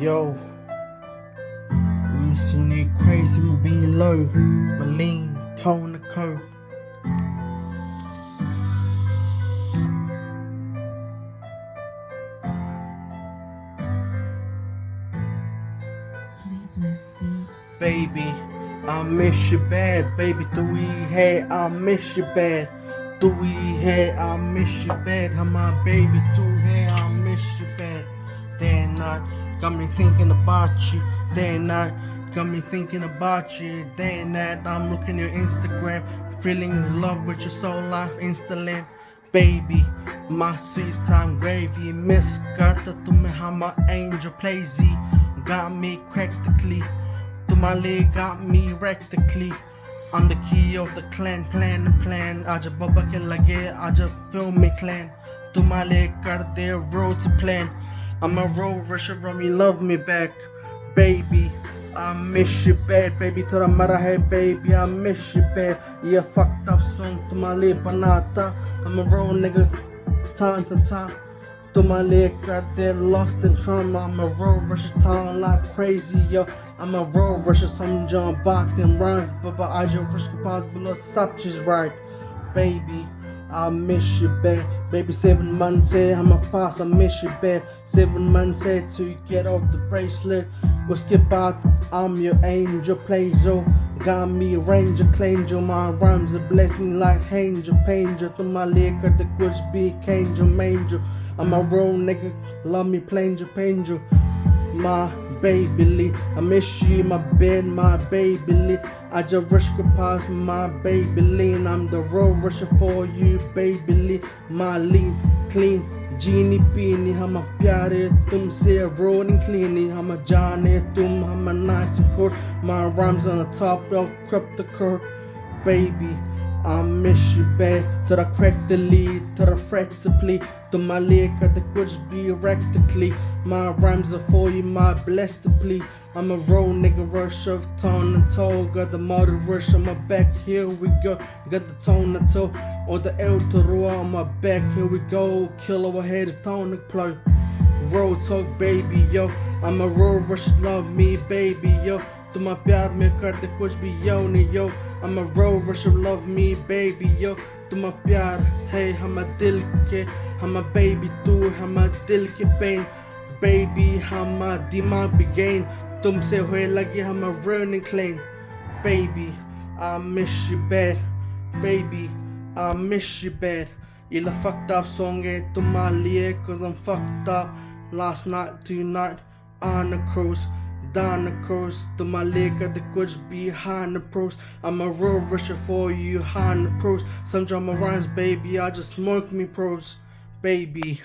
Yo, I'm missing you crazy, I'm being low. My lean, toe the coat. Baby, I miss you bad. Baby, do we hey, I miss you bad. Do we hey, I miss you bad. How my baby do hey, I miss you bad. Day and night, got me thinking about you. Day and night, got me thinking about you. Day and night, I'm looking at your Instagram, feeling in love with your soul life instantly. Baby, my sweet time gravy, miss Garta to me how my angel plays. Got me practically. To my leg got me rectically. I'm the key of the clan, plan. Aja baba ke lage, aja feel me clan. To my leg got their road to plan. I'm a road rusher from me, love me back. Baby, I miss you bad. Baby, thoda mara hai, baby, I miss you bad. Yeah, fucked up song to my leg banata. I'm a road nigga, time to time. To my leg got there lost in trauma. I'm a road rusher town like crazy, yo. I'm a road rusher, some John Bachman rhymes, but I just rush the possible such is right. Baby, I miss you bad. Baby, 7 months say I'm a pass, I miss you bad. 7 months say to get off the bracelet. We'll skip out, I'm your angel, plazo. Got me ranger, clanger, my rhymes are blessing like angel, panger. To my leg got the kush be angel, manger. I'm a road nigga, love me planger, panger. My baby Lee, I miss you, my bed, my baby Lee. I just rush past my baby Lee, and I'm the road rusher for you, baby Lee. My lean, clean, genie beanie, हम प्यारे तुमसे rolling cleanly, हम जाने तुम हम nice and cold. My rhymes on the top, I'll crop the curve, baby. I miss you bad, to the crack the lead, to the fractably, to my leg at the kush be rectically. My rhymes are for you, my blessed plea. I'm a road nigga, rush of tone and toe. Got the motor rush on my back, here we go. Got the tone and toe, or the El Toro on my back, here we go. Kill our head is tone and play. Road talk, baby, yo. I'm a road rush, love me, baby, yo. To my प्यार में करते कुछ भी yo नहीं yo. I'm a road rusher, love me, baby, yo. To my प्यार है हमारा दिल के, हमारा baby तू हमारा दिल के pain, baby हमारा दिमाग भी gain. तुमसे हुए लगे हमारा running clean, baby. I miss you bad, baby. I miss you bad. ये ला fucked up song है तुम्हारे लिए, cause I'm fucked up. Last night, tonight, on the cruise. Down the coast, to my leg at the kush behind the pros. I'm a road rusher for you, behind the pros. Some drama rhymes, baby, I just smoke me pros, baby.